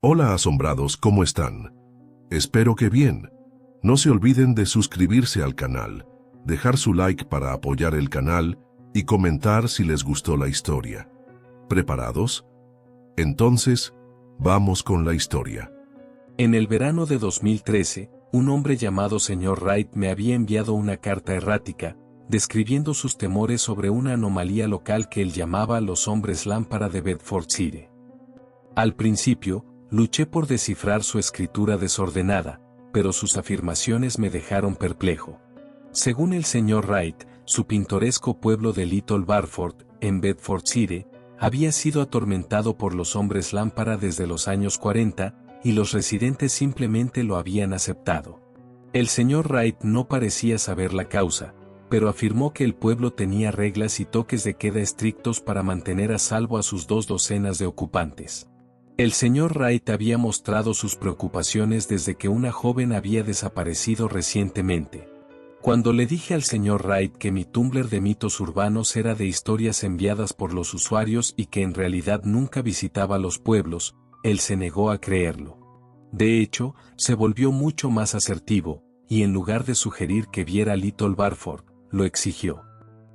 Hola asombrados, ¿cómo están? Espero que bien. No se olviden de suscribirse al canal, dejar su like para apoyar el canal y comentar si les gustó la historia. ¿Preparados? Entonces, vamos con la historia. En el verano de 2013, un hombre llamado Sr. Wright me había enviado una carta errática, describiendo sus temores sobre una anomalía local que él llamaba los hombres lámpara de Bedfordshire. Al principio, luché por descifrar su escritura desordenada, pero sus afirmaciones me dejaron perplejo. Según el Sr. Wright, su pintoresco pueblo de Little Barford, en Bedfordshire, había sido atormentado por los hombres lámpara desde los años 40, y los residentes simplemente lo habían aceptado. El Sr. Wright no parecía saber la causa, pero afirmó que el pueblo tenía reglas y toques de queda estrictos para mantener a salvo a sus 2 docenas de ocupantes. El Sr. Wright había mostrado sus preocupaciones desde que una joven había desaparecido recientemente. Cuando le dije al Sr. Wright que mi Tumblr de mitos urbanos era de historias enviadas por los usuarios y que en realidad nunca visitaba los pueblos, él se negó a creerlo. De hecho, se volvió mucho más asertivo, y en lugar de sugerir que viera Little Barford, lo exigió.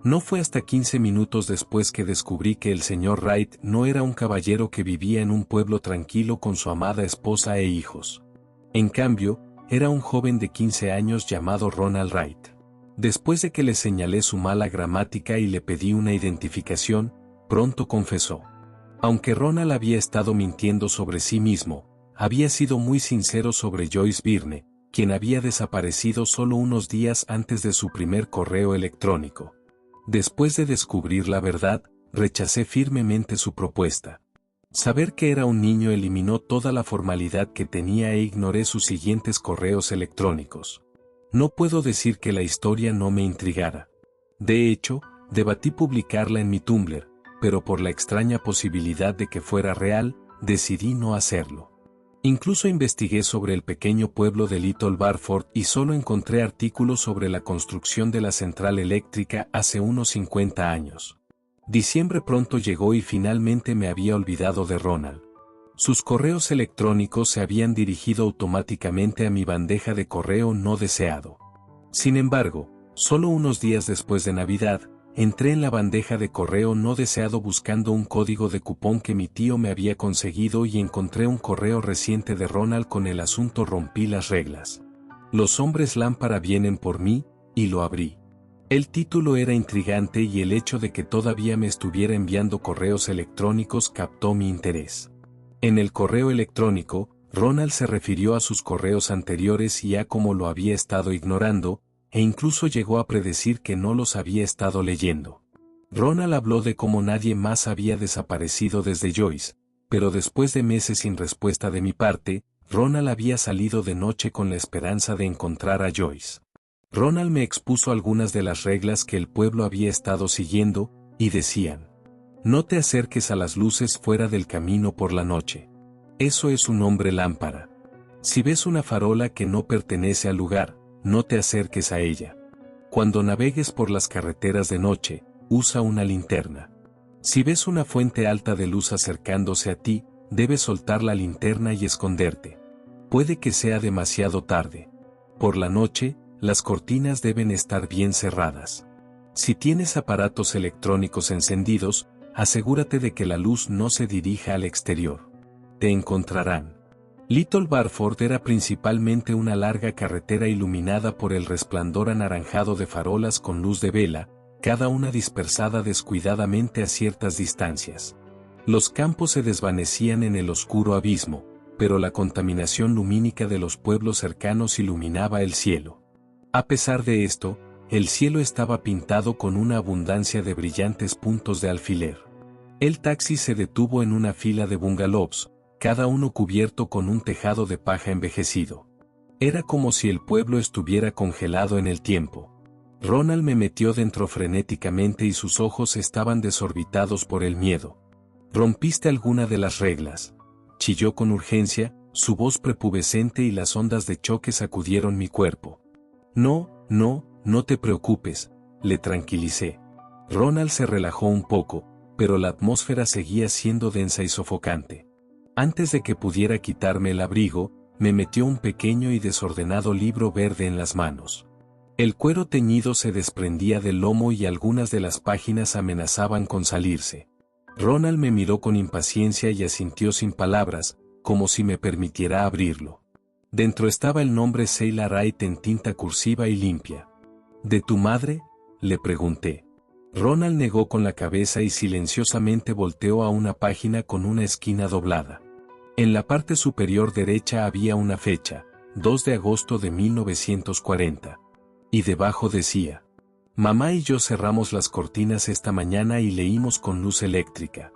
No fue hasta 15 minutos después que descubrí que el Sr. Wright no era un caballero que vivía en un pueblo tranquilo con su amada esposa e hijos. En cambio, era un joven de 15 años llamado Ronald Wright. Después de que le señalé su mala gramática y le pedí una identificación, pronto confesó. Aunque Ronald había estado mintiendo sobre sí mismo, había sido muy sincero sobre Joyce Byrne, quien había desaparecido solo unos días antes de su primer correo electrónico. Después de descubrir la verdad, rechacé firmemente su propuesta. Saber que era un niño eliminó toda la formalidad que tenía e ignoré sus siguientes correos electrónicos. No puedo decir que la historia no me intrigara. De hecho, debatí publicarla en mi Tumblr, pero por la extraña posibilidad de que fuera real, decidí no hacerlo. Incluso investigué sobre el pequeño pueblo de Little Barford y solo encontré artículos sobre la construcción de la central eléctrica hace unos 50 años. Diciembre pronto llegó y finalmente me había olvidado de Ronald. Sus correos electrónicos se habían dirigido automáticamente a mi bandeja de correo no deseado. Sin embargo, solo unos días después de Navidad, entré en la bandeja de correo no deseado buscando un código de cupón que mi tío me había conseguido y encontré un correo reciente de Ronald con el asunto rompí las reglas. Los hombres lámpara vienen por mí, y lo abrí. El título era intrigante y el hecho de que todavía me estuviera enviando correos electrónicos captó mi interés. En el correo electrónico, Ronald se refirió a sus correos anteriores y a cómo lo había estado ignorando, e incluso llegó a predecir que no los había estado leyendo. Ronald habló de cómo nadie más había desaparecido desde Joyce, pero después de meses sin respuesta de mi parte, Ronald había salido de noche con la esperanza de encontrar a Joyce. Ronald me expuso algunas de las reglas que el pueblo había estado siguiendo, y decían: no te acerques a las luces fuera del camino por la noche. Eso es un hombre lámpara. Si ves una farola que no pertenece al lugar, no te acerques a ella. Cuando navegues por las carreteras de noche, usa una linterna. Si ves una fuente alta de luz acercándose a ti, debes soltar la linterna y esconderte. Puede que sea demasiado tarde. Por la noche, las cortinas deben estar bien cerradas. Si tienes aparatos electrónicos encendidos, asegúrate de que la luz no se dirija al exterior. Te encontrarán. Little Barford era principalmente una larga carretera iluminada por el resplandor anaranjado de farolas con luz de vela, cada una dispersada descuidadamente a ciertas distancias. Los campos se desvanecían en el oscuro abismo, pero la contaminación lumínica de los pueblos cercanos iluminaba el cielo. A pesar de esto, el cielo estaba pintado con una abundancia de brillantes puntos de alfiler. El taxi se detuvo en una fila de bungalows, cada uno cubierto con un tejado de paja envejecido. Era como si el pueblo estuviera congelado en el tiempo. Ronald me metió dentro frenéticamente y sus ojos estaban desorbitados por el miedo. «¿Rompiste alguna de las reglas?», chilló con urgencia, su voz prepubescente y las ondas de choque sacudieron mi cuerpo. No te preocupes», le tranquilicé. Ronald se relajó un poco, pero la atmósfera seguía siendo densa y sofocante. Antes de que pudiera quitarme el abrigo, me metió un pequeño y desordenado libro verde en las manos. El cuero teñido se desprendía del lomo y algunas de las páginas amenazaban con salirse. Ronald me miró con impaciencia y asintió sin palabras, como si me permitiera abrirlo. Dentro estaba el nombre Seila Wright en tinta cursiva y limpia. ¿De tu madre?, le pregunté. Ronald negó con la cabeza y silenciosamente volteó a una página con una esquina doblada. En la parte superior derecha había una fecha, 2 de agosto de 1940. Y debajo decía: mamá y yo cerramos las cortinas esta mañana y leímos con luz eléctrica.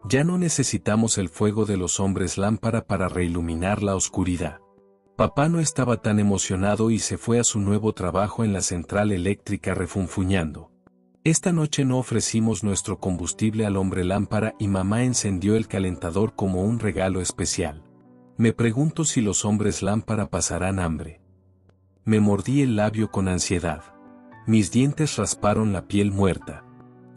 Ya no necesitamos el fuego de los hombres lámpara para reiluminar la oscuridad. Papá no estaba tan emocionado y se fue a su nuevo trabajo en la central eléctrica refunfuñando. Esta noche no ofrecimos nuestro combustible al hombre lámpara y mamá encendió el calentador como un regalo especial. Me pregunto si los hombres lámpara pasarán hambre. Me mordí el labio con ansiedad. Mis dientes rasparon la piel muerta.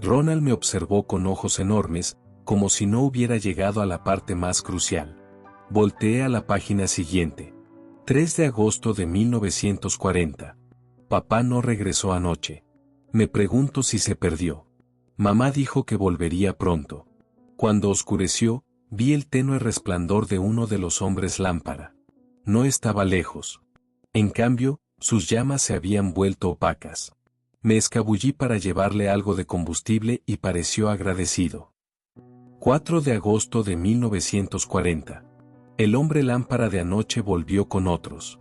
Ronald me observó con ojos enormes, como si no hubiera llegado a la parte más crucial. Volteé a la página siguiente. 3 de agosto de 1940. Papá no regresó anoche. Me pregunto si se perdió. Mamá dijo que volvería pronto. Cuando oscureció, vi el tenue resplandor de uno de los hombres lámpara. No estaba lejos. En cambio, sus llamas se habían vuelto opacas. Me escabullí para llevarle algo de combustible y pareció agradecido. 4 de agosto de 1940. El hombre lámpara de anoche volvió con otros.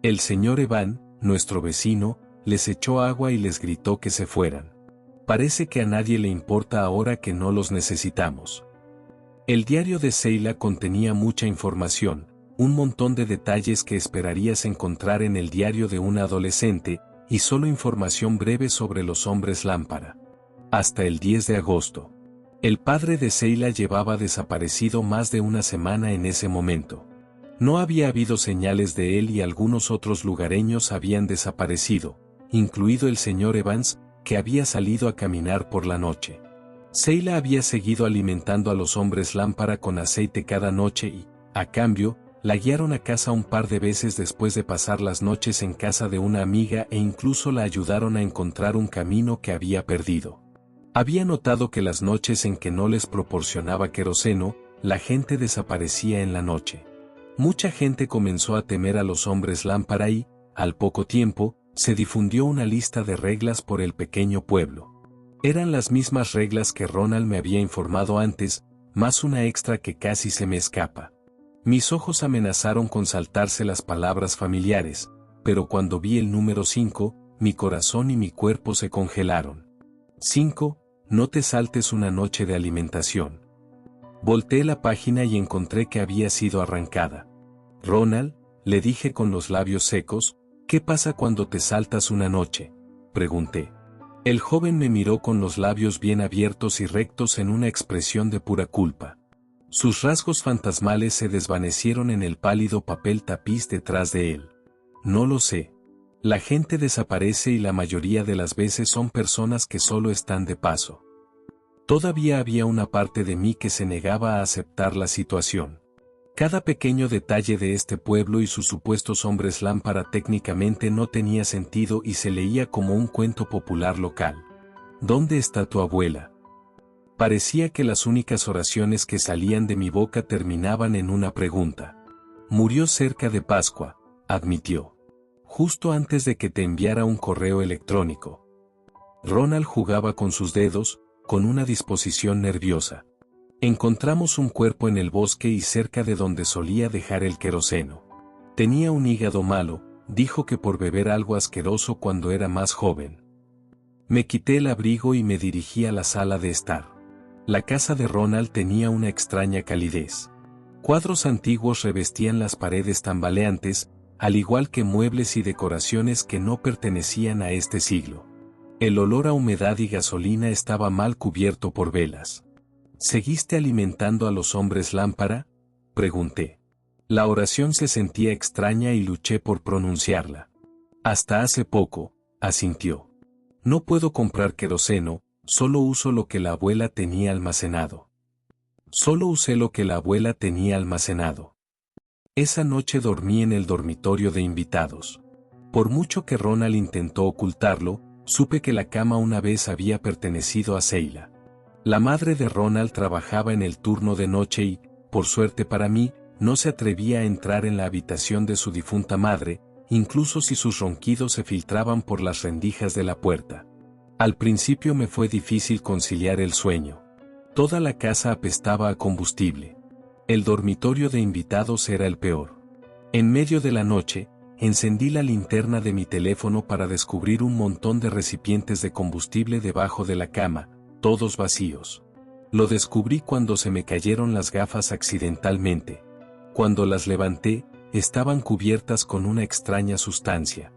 El señor Evan, nuestro vecino, les echó agua y les gritó que se fueran. Parece que a nadie le importa ahora que no los necesitamos. El diario de Seila contenía mucha información, un montón de detalles que esperarías encontrar en el diario de un adolescente, y solo información breve sobre los hombres lámpara. Hasta el 10 de agosto. El padre de Seila llevaba desaparecido más de una semana en ese momento. No había habido señales de él y algunos otros lugareños habían desaparecido, incluido el señor Evans, que había salido a caminar por la noche. Seila había seguido alimentando a los hombres lámpara con aceite cada noche y, a cambio, la guiaron a casa un par de veces después de pasar las noches en casa de una amiga e incluso la ayudaron a encontrar un camino que había perdido. Había notado que las noches en que no les proporcionaba queroseno, la gente desaparecía en la noche. Mucha gente comenzó a temer a los hombres lámpara y, al poco tiempo, se difundió una lista de reglas por el pequeño pueblo. Eran las mismas reglas que Ronald me había informado antes, más una extra que casi se me escapa. Mis ojos amenazaron con saltarse las palabras familiares, pero cuando vi el número 5, mi corazón y mi cuerpo se congelaron. 5. No te saltes una noche de alimentación. Volteé la página y encontré que había sido arrancada. Ronald, le dije con los labios secos, ¿qué pasa cuando te saltas una noche?, pregunté. El joven me miró con los labios bien abiertos y rectos en una expresión de pura culpa. Sus rasgos fantasmales se desvanecieron en el pálido papel tapiz detrás de él. No lo sé. La gente desaparece y la mayoría de las veces son personas que solo están de paso. Todavía había una parte de mí que se negaba a aceptar la situación. Cada pequeño detalle de este pueblo y sus supuestos hombres lámpara técnicamente no tenía sentido y se leía como un cuento popular local. ¿Dónde está tu abuela? Parecía que las únicas oraciones que salían de mi boca terminaban en una pregunta. Murió cerca de Pascua, admitió. Justo antes de que te enviara un correo electrónico. Ronald jugaba con sus dedos, con una disposición nerviosa. Encontramos un cuerpo en el bosque y cerca de donde solía dejar el queroseno. Tenía un hígado malo, dijo que por beber algo asqueroso cuando era más joven. Me quité el abrigo y me dirigí a la sala de estar. La casa de Ronald tenía una extraña calidez. Cuadros antiguos revestían las paredes tambaleantes, al igual que muebles y decoraciones que no pertenecían a este siglo. El olor a humedad y gasolina estaba mal cubierto por velas. ¿Seguiste alimentando a los hombres lámpara?, pregunté. La oración se sentía extraña y luché por pronunciarla. Hasta hace poco, asintió. No puedo comprar queroseno, solo uso lo que la abuela tenía almacenado. Solo usé lo que la abuela tenía almacenado. Esa noche dormí en el dormitorio de invitados. Por mucho que Ronald intentó ocultarlo, supe que la cama una vez había pertenecido a Seila. La madre de Ronald trabajaba en el turno de noche y, por suerte para mí, no se atrevía a entrar en la habitación de su difunta madre, incluso si sus ronquidos se filtraban por las rendijas de la puerta. Al principio me fue difícil conciliar el sueño. Toda la casa apestaba a combustible. El dormitorio de invitados era el peor. En medio de la noche, encendí la linterna de mi teléfono para descubrir un montón de recipientes de combustible debajo de la cama, todos vacíos. Lo descubrí cuando se me cayeron las gafas accidentalmente. Cuando las levanté, estaban cubiertas con una extraña sustancia.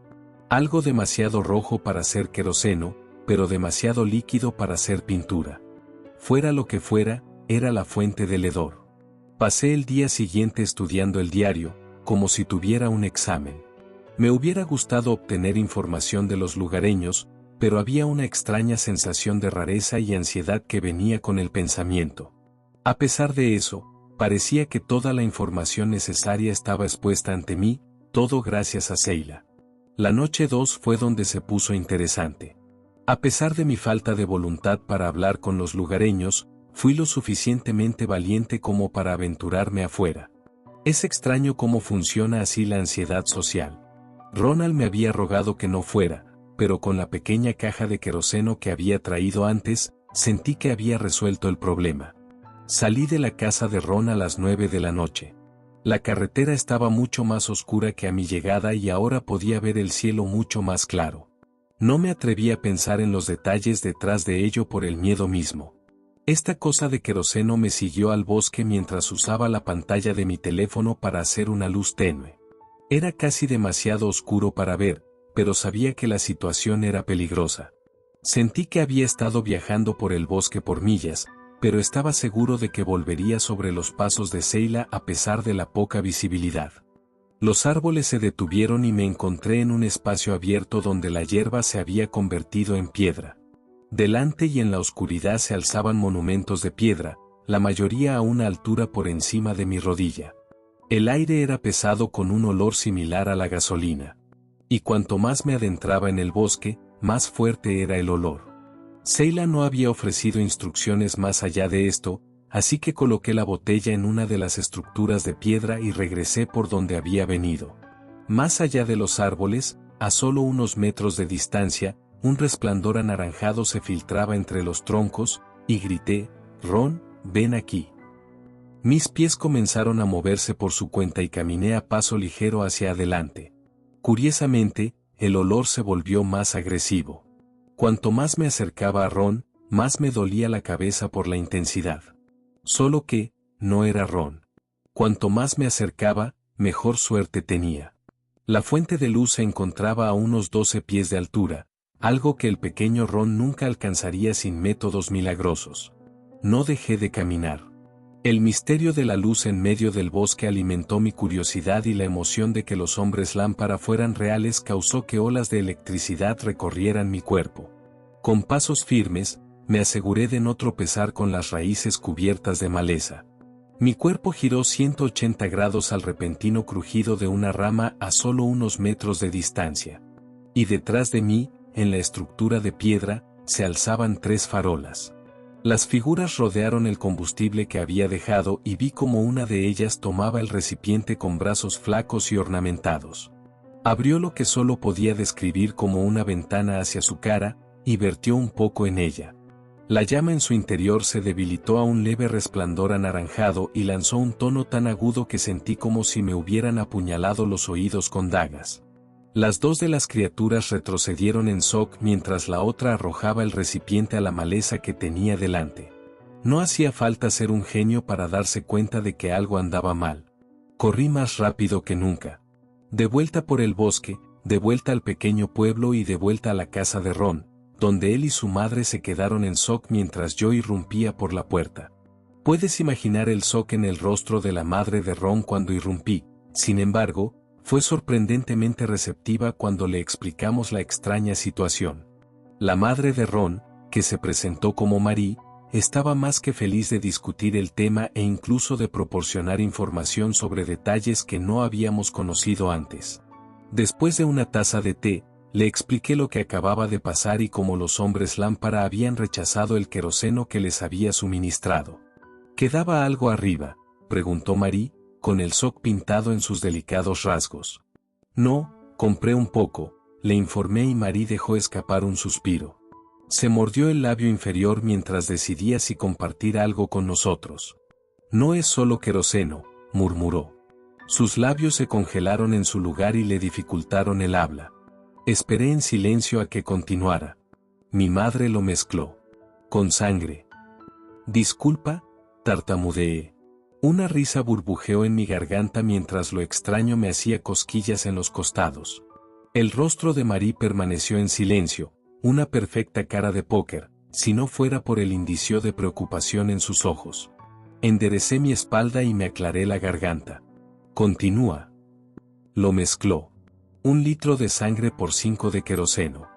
Algo demasiado rojo para ser queroseno, pero demasiado líquido para ser pintura. Fuera lo que fuera, era la fuente del hedor. Pasé el día siguiente estudiando el diario, como si tuviera un examen. Me hubiera gustado obtener información de los lugareños, pero había una extraña sensación de rareza y ansiedad que venía con el pensamiento. A pesar de eso, parecía que toda la información necesaria estaba expuesta ante mí, todo gracias a Seila. La noche 2 fue donde se puso interesante. A pesar de mi falta de voluntad para hablar con los lugareños, fui lo suficientemente valiente como para aventurarme afuera. Es extraño cómo funciona así la ansiedad social. Ronald me había rogado que no fuera, pero con la pequeña caja de queroseno que había traído antes, sentí que había resuelto el problema. Salí de la casa de Ron a las 9 de la noche. La carretera estaba mucho más oscura que a mi llegada y ahora podía ver el cielo mucho más claro. No me atreví a pensar en los detalles detrás de ello por el miedo mismo. Esta cosa de queroseno me siguió al bosque mientras usaba la pantalla de mi teléfono para hacer una luz tenue. Era casi demasiado oscuro para ver, pero sabía que la situación era peligrosa. Sentí que había estado viajando por el bosque por millas, pero estaba seguro de que volvería sobre los pasos de Seila a pesar de la poca visibilidad. Los árboles se detuvieron y me encontré en un espacio abierto donde la hierba se había convertido en piedra. Delante y en la oscuridad se alzaban monumentos de piedra, la mayoría a una altura por encima de mi rodilla. El aire era pesado con un olor similar a la gasolina. Y cuanto más me adentraba en el bosque, más fuerte era el olor. Seila no había ofrecido instrucciones más allá de esto, así que coloqué la botella en una de las estructuras de piedra y regresé por donde había venido. Más allá de los árboles, a solo unos metros de distancia, un resplandor anaranjado se filtraba entre los troncos, y grité, «Ron, ven aquí». Mis pies comenzaron a moverse por su cuenta y caminé a paso ligero hacia adelante. Curiosamente, el olor se volvió más agresivo. Cuanto más me acercaba a Ron, más me dolía la cabeza por la intensidad. Solo que, no era Ron. Cuanto más me acercaba, mejor suerte tenía. La fuente de luz se encontraba a unos 12 pies de altura, algo que el pequeño Ron nunca alcanzaría sin métodos milagrosos. No dejé de caminar. El misterio de la luz en medio del bosque alimentó mi curiosidad y la emoción de que los hombres lámpara fueran reales causó que olas de electricidad recorrieran mi cuerpo. Con pasos firmes, me aseguré de no tropezar con las raíces cubiertas de maleza. Mi cuerpo giró 180 grados al repentino crujido de una rama a solo unos metros de distancia. Y detrás de mí, en la estructura de piedra, se alzaban 3 farolas. Las figuras rodearon el combustible que había dejado y vi como una de ellas tomaba el recipiente con brazos flacos y ornamentados. Abrió lo que solo podía describir como una ventana hacia su cara, y vertió un poco en ella. La llama en su interior se debilitó a un leve resplandor anaranjado y lanzó un tono tan agudo que sentí como si me hubieran apuñalado los oídos con dagas. Las 2 de las criaturas retrocedieron en shock mientras la otra arrojaba el recipiente a la maleza que tenía delante. No hacía falta ser un genio para darse cuenta de que algo andaba mal. Corrí más rápido que nunca. De vuelta por el bosque, de vuelta al pequeño pueblo y de vuelta a la casa de Ron, donde él y su madre se quedaron en shock mientras yo irrumpía por la puerta. Puedes imaginar el shock en el rostro de la madre de Ron cuando irrumpí, sin embargo, fue sorprendentemente receptiva cuando le explicamos la extraña situación. La madre de Ron, que se presentó como Marie, estaba más que feliz de discutir el tema e incluso de proporcionar información sobre detalles que no habíamos conocido antes. Después de una taza de té, le expliqué lo que acababa de pasar y cómo los hombres lámpara habían rechazado el queroseno que les había suministrado. ¿Quedaba algo arriba?, preguntó Marie, con el shock pintado en sus delicados rasgos. No, compré un poco, le informé y Marie dejó escapar un suspiro. Se mordió el labio inferior mientras decidía si compartir algo con nosotros. No es solo queroseno, murmuró. Sus labios se congelaron en su lugar y le dificultaron el habla. Esperé en silencio a que continuara. Mi madre lo mezcló. Con sangre. Disculpa, tartamudeé. Una risa burbujeó en mi garganta mientras lo extraño me hacía cosquillas en los costados. El rostro de Marie permaneció en silencio, una perfecta cara de póker, si no fuera por el indicio de preocupación en sus ojos. Enderecé mi espalda y me aclaré la garganta. Continúa. Lo mezcló. 1 litro de sangre por 5 de queroseno.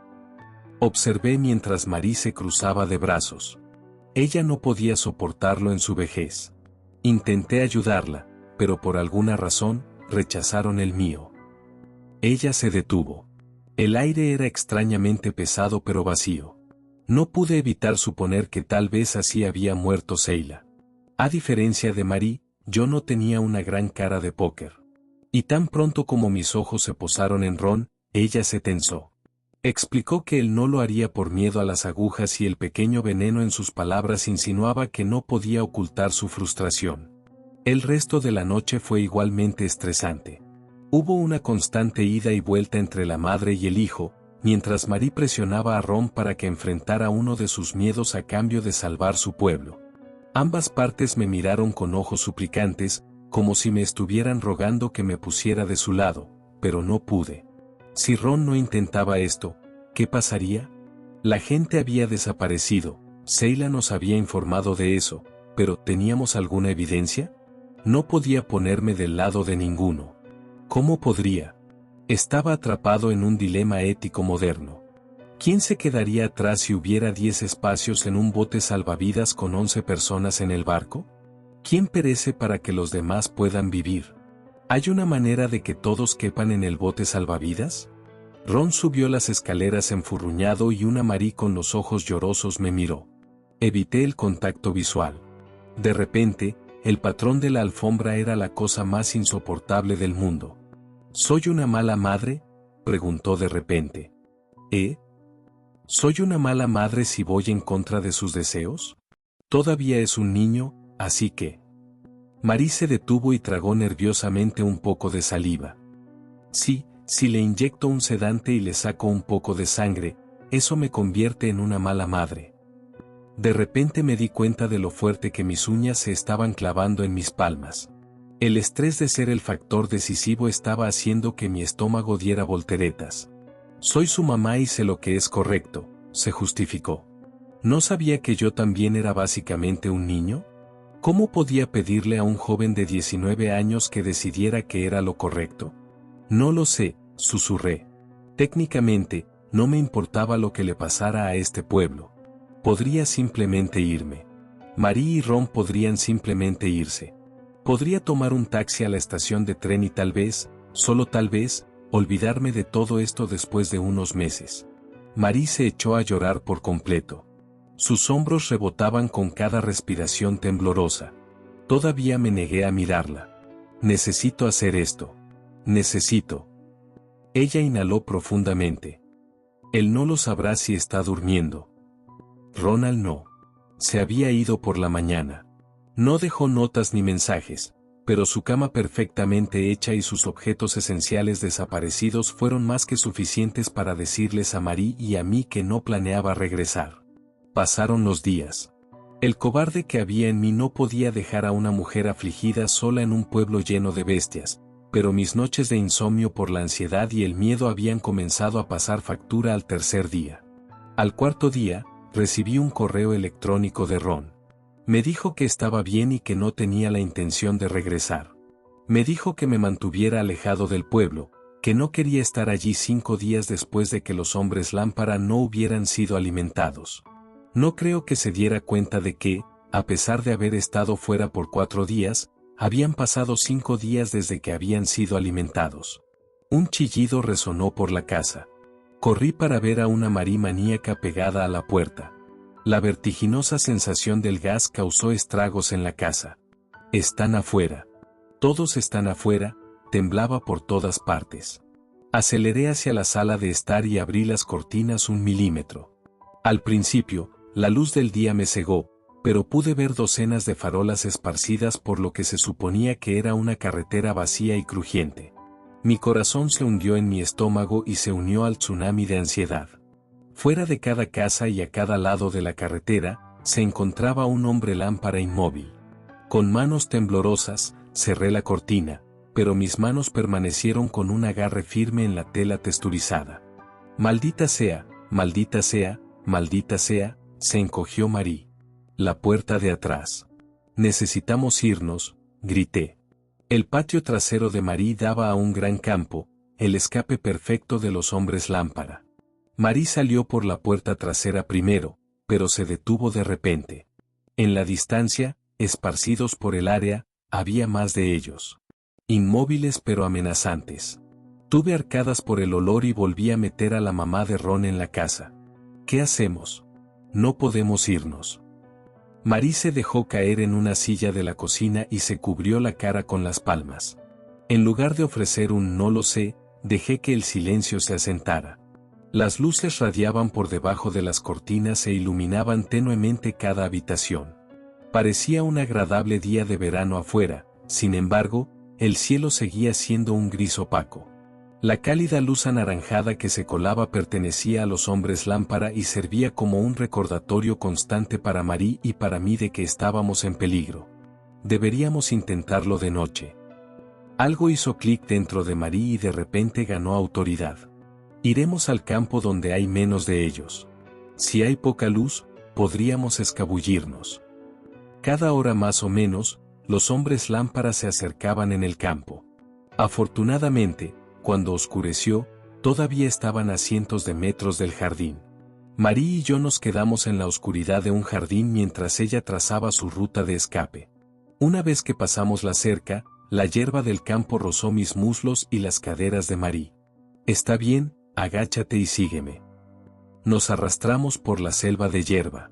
Observé mientras Marie se cruzaba de brazos. Ella no podía soportarlo en su vejez. Intenté ayudarla, pero por alguna razón, rechazaron el mío. Ella se detuvo. El aire era extrañamente pesado pero vacío. No pude evitar suponer que tal vez así había muerto Seila. A diferencia de Marie, yo no tenía una gran cara de póker. Y tan pronto como mis ojos se posaron en Ron, ella se tensó. Explicó que él no lo haría por miedo a las agujas y el pequeño veneno en sus palabras insinuaba que no podía ocultar su frustración. El resto de la noche fue igualmente estresante. Hubo una constante ida y vuelta entre la madre y el hijo, mientras Marie presionaba a Ron para que enfrentara uno de sus miedos a cambio de salvar su pueblo. Ambas partes me miraron con ojos suplicantes, como si me estuvieran rogando que me pusiera de su lado, pero no pude. Si Ron no intentaba esto, ¿qué pasaría? La gente había desaparecido, Seila nos había informado de eso, pero ¿teníamos alguna evidencia? No podía ponerme del lado de ninguno. ¿Cómo podría? Estaba atrapado en un dilema ético moderno. ¿Quién se quedaría atrás si hubiera 10 espacios en un bote salvavidas con 11 personas en el barco? ¿Quién perece para que los demás puedan vivir? ¿Hay una manera de que todos quepan en el bote salvavidas? Ron subió las escaleras enfurruñado y una Marie con los ojos llorosos me miró. Evité el contacto visual. De repente, el patrón de la alfombra era la cosa más insoportable del mundo. ¿Soy una mala madre?, preguntó de repente. ¿Soy una mala madre si voy en contra de sus deseos? Todavía es un niño, así que... Marie se detuvo y tragó nerviosamente un poco de saliva. Sí, si le inyecto un sedante y le saco un poco de sangre, eso me convierte en una mala madre. De repente me di cuenta de lo fuerte que mis uñas se estaban clavando en mis palmas. El estrés de ser el factor decisivo estaba haciendo que mi estómago diera volteretas. Soy su mamá y sé lo que es correcto, se justificó. ¿No sabía que yo también era básicamente un niño? ¿Cómo podía pedirle a un joven de 19 años que decidiera que era lo correcto? No lo sé, susurré. Técnicamente, no me importaba lo que le pasara a este pueblo. Podría simplemente irme. Marie y Ron podrían simplemente irse. Podría tomar un taxi a la estación de tren y tal vez, solo tal vez, olvidarme de todo esto después de unos meses. Marie se echó a llorar por completo. Sus hombros rebotaban con cada respiración temblorosa. Todavía me negué a mirarla. Necesito hacer esto. Necesito. Ella inhaló profundamente. Él no lo sabrá si está durmiendo. Ronald no. Se había ido por la mañana. No dejó notas ni mensajes, pero su cama perfectamente hecha y sus objetos esenciales desaparecidos fueron más que suficientes para decirles a Marie y a mí que no planeaba regresar. Pasaron los días. El cobarde que había en mí no podía dejar a una mujer afligida sola en un pueblo lleno de bestias, pero mis noches de insomnio por la ansiedad y el miedo habían comenzado a pasar factura al tercer día. Al cuarto día, recibí un correo electrónico de Ron. Me dijo que estaba bien y que no tenía la intención de regresar. Me dijo que me mantuviera alejado del pueblo, que no quería estar allí 5 días después de que los hombres lámpara no hubieran sido alimentados. No creo que se diera cuenta de que, a pesar de haber estado fuera por 4 días, habían pasado 5 días desde que habían sido alimentados. Un chillido resonó por la casa. Corrí para ver a una Marie maníaca pegada a la puerta. La vertiginosa sensación del gas causó estragos en la casa. Están afuera. Todos están afuera, temblaba por todas partes. Aceleré hacia la sala de estar y abrí las cortinas 1 milímetro. Al principio, la luz del día me cegó, pero pude ver docenas de farolas esparcidas por lo que se suponía que era una carretera vacía y crujiente. Mi corazón se hundió en mi estómago y se unió al tsunami de ansiedad. Fuera de cada casa y a cada lado de la carretera, se encontraba un hombre lámpara inmóvil. Con manos temblorosas, cerré la cortina, pero mis manos permanecieron con un agarre firme en la tela texturizada. Maldita sea, maldita sea, maldita sea, se encogió Marie. La puerta de atrás. Necesitamos irnos, grité. El patio trasero de Marie daba a un gran campo, el escape perfecto de los hombres lámpara. Marie salió por la puerta trasera primero, pero se detuvo de repente. En la distancia, esparcidos por el área, había más de ellos. Inmóviles pero amenazantes. Tuve arcadas por el olor y volví a meter a la mamá de Ron en la casa. ¿Qué hacemos? No podemos irnos. Marie se dejó caer en una silla de la cocina y se cubrió la cara con las palmas. En lugar de ofrecer un no lo sé, dejé que el silencio se asentara. Las luces radiaban por debajo de las cortinas e iluminaban tenuemente cada habitación. Parecía un agradable día de verano afuera, sin embargo, el cielo seguía siendo un gris opaco. La cálida luz anaranjada que se colaba pertenecía a los hombres lámpara y servía como un recordatorio constante para Marie y para mí de que estábamos en peligro. Deberíamos intentarlo de noche. Algo hizo clic dentro de Marie y de repente ganó autoridad. Iremos al campo donde hay menos de ellos. Si hay poca luz, podríamos escabullirnos. Cada hora más o menos, los hombres lámpara se acercaban en el campo. Afortunadamente, cuando oscureció, todavía estaban a cientos de metros del jardín. Marie y yo nos quedamos en la oscuridad de un jardín mientras ella trazaba su ruta de escape. Una vez que pasamos la cerca, la hierba del campo rozó mis muslos y las caderas de Marie. Está bien, agáchate y sígueme. Nos arrastramos por la selva de hierba.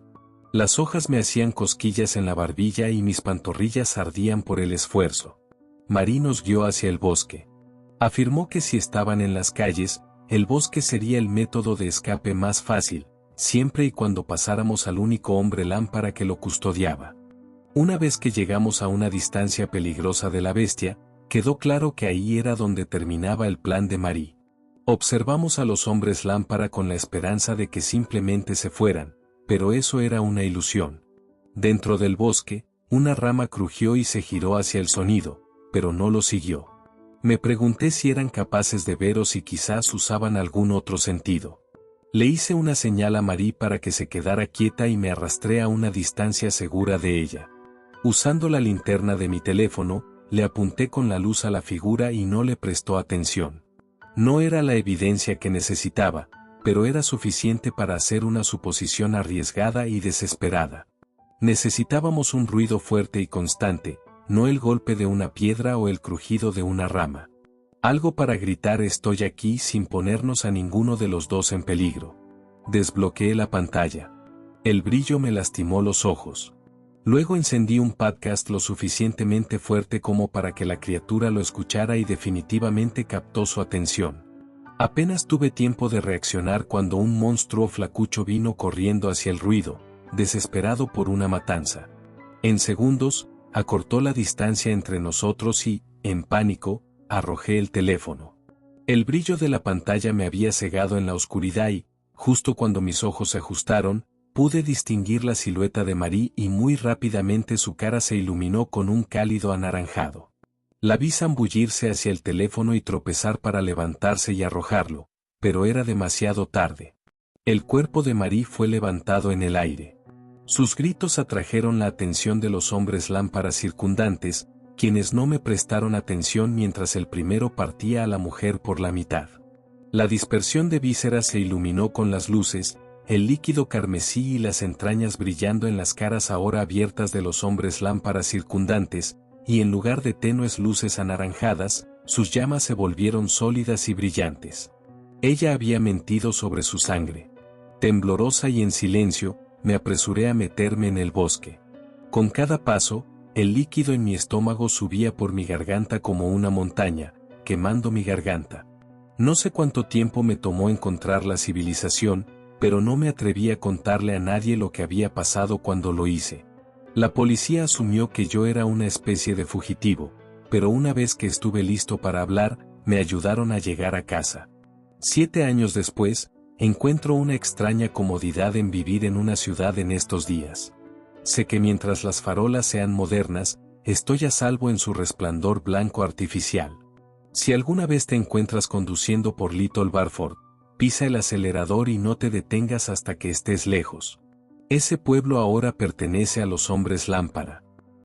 Las hojas me hacían cosquillas en la barbilla y mis pantorrillas ardían por el esfuerzo. Marie nos guió hacia el bosque. Afirmó que si estaban en las calles, el bosque sería el método de escape más fácil, siempre y cuando pasáramos al único hombre lámpara que lo custodiaba. Una vez que llegamos a una distancia peligrosa de la bestia, quedó claro que ahí era donde terminaba el plan de Marie. Observamos a los hombres lámpara con la esperanza de que simplemente se fueran, pero eso era una ilusión. Dentro del bosque, una rama crujió y se giró hacia el sonido, pero no lo siguió. Me pregunté si eran capaces de ver o si quizás usaban algún otro sentido. Le hice una señal a Marie para que se quedara quieta y me arrastré a una distancia segura de ella. Usando la linterna de mi teléfono, le apunté con la luz a la figura y no le prestó atención. No era la evidencia que necesitaba, pero era suficiente para hacer una suposición arriesgada y desesperada. Necesitábamos un ruido fuerte y constante, no el golpe de una piedra o el crujido de una rama. Algo para gritar estoy aquí sin ponernos a ninguno de los dos en peligro. Desbloqueé la pantalla. El brillo me lastimó los ojos. Luego encendí un podcast lo suficientemente fuerte como para que la criatura lo escuchara y definitivamente captó su atención. Apenas tuve tiempo de reaccionar cuando un monstruo flacucho vino corriendo hacia el ruido, desesperado por una matanza. En segundos, acortó la distancia entre nosotros y, en pánico, arrojé el teléfono. El brillo de la pantalla me había cegado en la oscuridad y, justo cuando mis ojos se ajustaron, pude distinguir la silueta de Marie y muy rápidamente su cara se iluminó con un cálido anaranjado. La vi zambullirse hacia el teléfono y tropezar para levantarse y arrojarlo, pero era demasiado tarde. El cuerpo de Marie fue levantado en el aire. Sus gritos atrajeron la atención de los hombres lámparas circundantes, quienes no me prestaron atención mientras el primero partía a la mujer por la mitad. La dispersión de vísceras se iluminó con las luces, el líquido carmesí y las entrañas brillando en las caras ahora abiertas de los hombres lámparas circundantes, y en lugar de tenues luces anaranjadas, sus llamas se volvieron sólidas y brillantes. Ella había mentido sobre su sangre. Temblorosa y en silencio, me apresuré a meterme en el bosque. Con cada paso, el líquido en mi estómago subía por mi garganta como una montaña, quemando mi garganta. No sé cuánto tiempo me tomó encontrar la civilización, pero no me atreví a contarle a nadie lo que había pasado cuando lo hice. La policía asumió que yo era una especie de fugitivo, pero una vez que estuve listo para hablar, me ayudaron a llegar a casa. 7 años después, encuentro una extraña comodidad en vivir en una ciudad en estos días. Sé que mientras las farolas sean modernas, estoy a salvo en su resplandor blanco artificial. Si alguna vez te encuentras conduciendo por Little Barford, pisa el acelerador y no te detengas hasta que estés lejos. Ese pueblo ahora pertenece a los hombres lámpara.